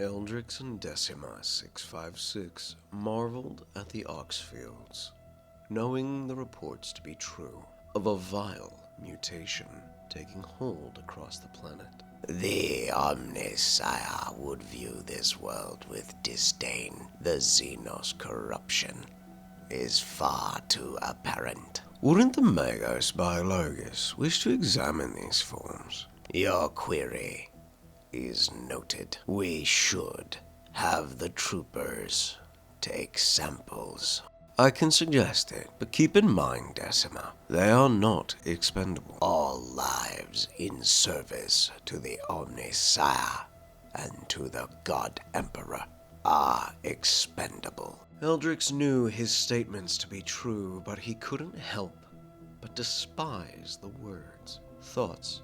Eldrix and Decima 656 marveled at the ox fields, knowing the reports to be true of a vile mutation taking hold across the planet. The Omnissiah would view this world with disdain. The Xenos corruption is far too apparent. Wouldn't the Magos Biologus wish to examine these forms? Your query is noted. We should have the troopers take samples. I can suggest it, but keep in mind, Decima, they are not expendable. All lives in service to the Omnissiah and to the God Emperor are expendable. Eldrix knew his statements to be true, but he couldn't help but despise the words. Thoughts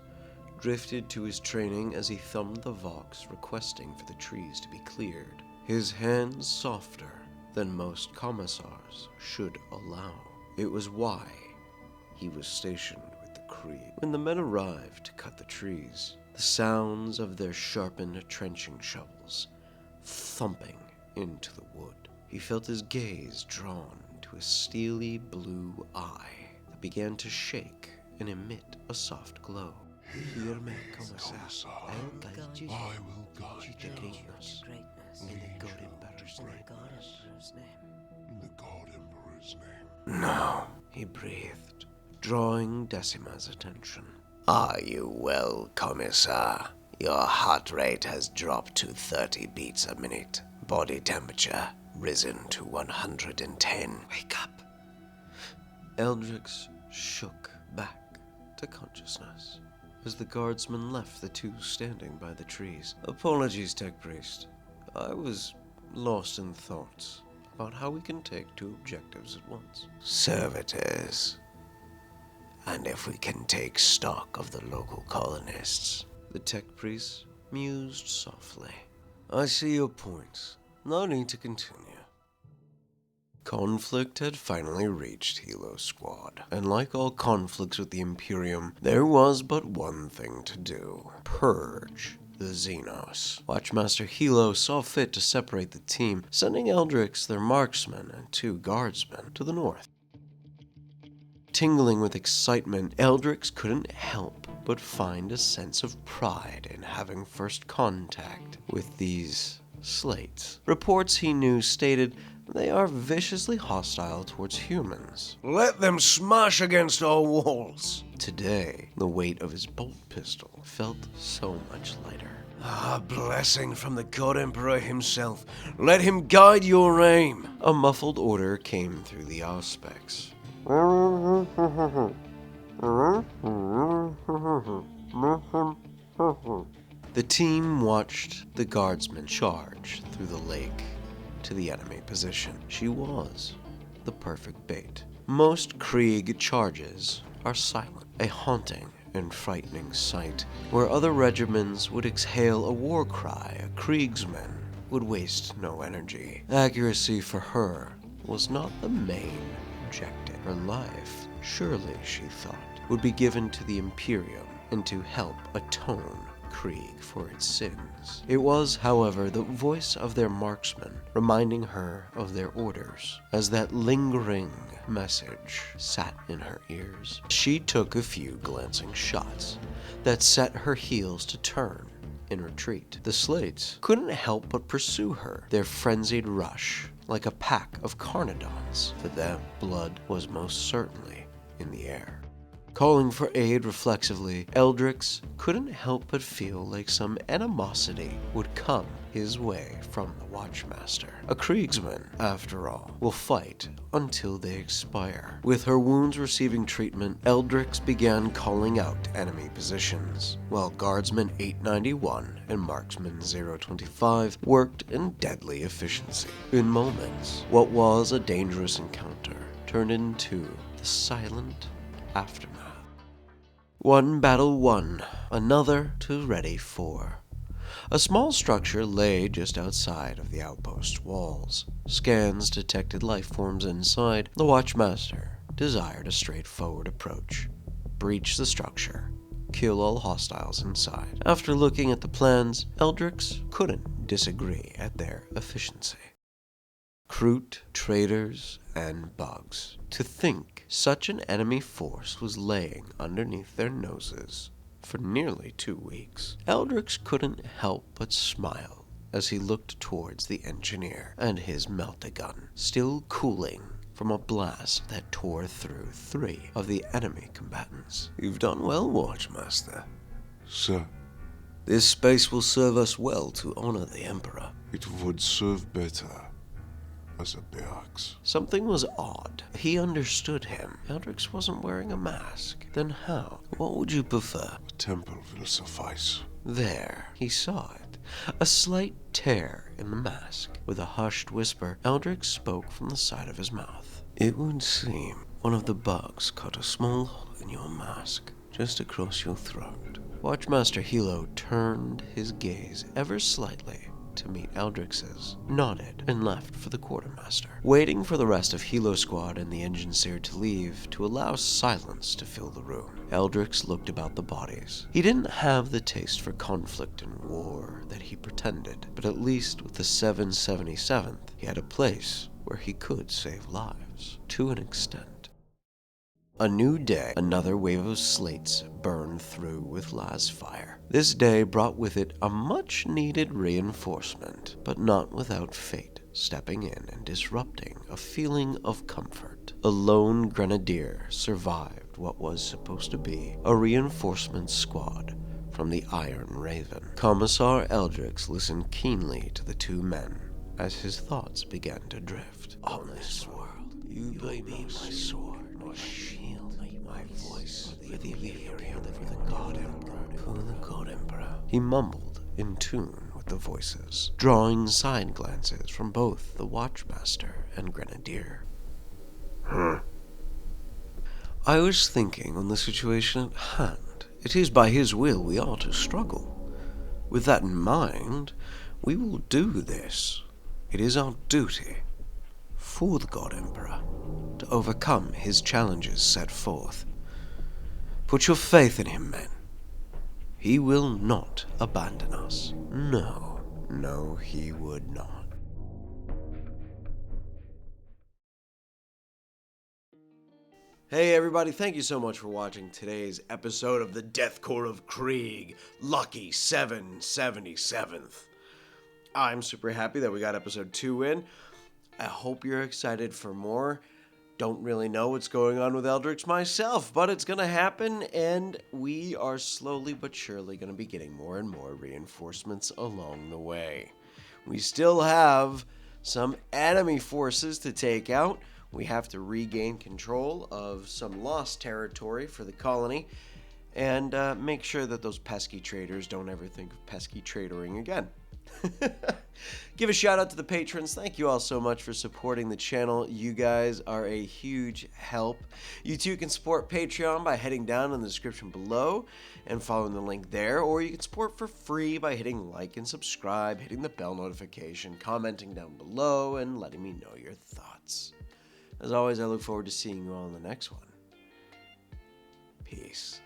drifted to his training as he thumbed the Vox, requesting for the trees to be cleared, his hands softer than most commissars should allow. It was why he was stationed with the Krieg. When the men arrived to cut the trees, the sounds of their sharpened trenching shovels thumping into the wood, he felt his gaze drawn to a steely blue eye that began to shake and emit a soft glow. Hear me, Commissar. I will guide you to greatness. In the God Emperor's name. In the God Emperor's name. No, he breathed, drawing Decima's attention. Are you well, Commissar? Your heart rate has dropped to 30 beats a minute. Body temperature risen to 110. Wake up! Eldrix shook back to consciousness as the guardsmen left the two standing by the trees. Apologies, Tech Priest. I was lost in thoughts about how we can take two objectives at once. Servitors. And if we can take stock of the local colonists. The Tech Priest mused softly. I see your points. No need to continue. Conflict had finally reached Hilo's squad, and like all conflicts with the Imperium, there was but one thing to do: purge the Xenos. Watchmaster Hilo saw fit to separate the team, sending Eldrix, their marksman, and two guardsmen to the north. Tingling with excitement, Eldrix couldn't help but find a sense of pride in having first contact with these Slates. Reports he knew stated they are viciously hostile towards humans. Let them smash against our walls! Today, the weight of his bolt pistol felt so much lighter. A blessing from the God Emperor himself. Let him guide your aim! A muffled order came through the auspex. The team watched the guardsman charge through the lake to the enemy position. She was the perfect bait. Most Krieg charges are silent, a haunting and frightening sight. Where other regiments would exhale a war cry, a Kriegsman would waste no energy. Accuracy for her was not the main objective. Her life, surely, she thought, would be given to the Imperium and to help atone Krieg for its sins. It was, however, the voice of their marksman reminding her of their orders, as that lingering message sat in her ears. She took a few glancing shots that set her heels to turn in retreat. The Slates couldn't help but pursue her, their frenzied rush like a pack of Carnodons. For them, blood was most certainly in the air. Calling for aid reflexively, Eldrix couldn't help but feel like some animosity would come his way from the Watchmaster. A Kriegsman, after all, will fight until they expire. With her wounds receiving treatment, Eldrix began calling out enemy positions, while Guardsman 891 and Marksman 025 worked in deadly efficiency. In moments, what was a dangerous encounter turned into the silent aftermath. One battle won, another to ready for. A small structure lay just outside of the outpost walls. Scans detected life forms inside. The Watchmaster desired a straightforward approach. Breach the structure. Kill all hostiles inside. After looking at the plans, Eldrix couldn't disagree at their efficiency. Kroot, traitors, and bugs. To think such an enemy force was laying underneath their noses for nearly 2 weeks. Eldrix couldn't help but smile as he looked towards the engineer and his meltagun, still cooling from a blast that tore through 3 of the enemy combatants. You've done well, Watchmaster. Sir, This space will serve us well to honor the Emperor. it would serve better as a barracks. Something was odd. He understood him. Eldrix wasn't wearing a mask. Then how? What would you prefer? A temple will suffice. There, he saw it. A slight tear in the mask. With a hushed whisper, Eldrix spoke from the side of his mouth. It would seem one of the bugs cut a small hole in your mask, just across your throat. Watchmaster Hilo turned his gaze ever slightly to meet Eldrix's, nodded, and left for the quartermaster, waiting for the rest of Hilo's squad and the engine seer to leave to allow silence to fill the room. Eldrix looked about the bodies. He didn't have the taste for conflict and war that he pretended, but at least with the 777th, he had a place where he could save lives, to an extent. A new day, another wave of slates burned through with las fire. This day brought with it a much-needed reinforcement, but not without fate stepping in and disrupting a feeling of comfort. A lone grenadier survived what was supposed to be a reinforcement squad from the Iron Raven. Commissar Eldrix listened keenly to the 2 men as his thoughts began to drift. On this world, you may be my sword, my shield, my voice, for the Imperium, for the God Emperor, for the God Emperor. He mumbled in tune with the voices, drawing side glances from both the Watchmaster and Grenadier. I was thinking on the situation at hand. It is by his will we are to struggle. With that in mind, we will do this. It is our duty, for the God Emperor, to overcome his challenges set forth. Put your faith in him, men. He will not abandon us. No, he would not. Hey everybody, thank you so much for watching today's episode of the Death Korp of Krieg, Lucky 777th. I'm super happy that we got episode 2 in. I hope you're excited for more. Don't really know what's going on with Eldrix myself, but it's going to happen, and we are slowly but surely going to be getting more and more reinforcements along the way. We still have some enemy forces to take out. We have to regain control of some lost territory for the colony, and make sure that those pesky traitors don't ever think of pesky traitoring again. Give a shout out to the patrons. Thank you all so much for supporting the channel. You guys are a huge help. You too can support Patreon by heading down in the description below and following the link there, or you can support for free by hitting like and subscribe, hitting the bell notification, commenting down below, and letting me know your thoughts. As always, I look forward to seeing you all in the next one. Peace.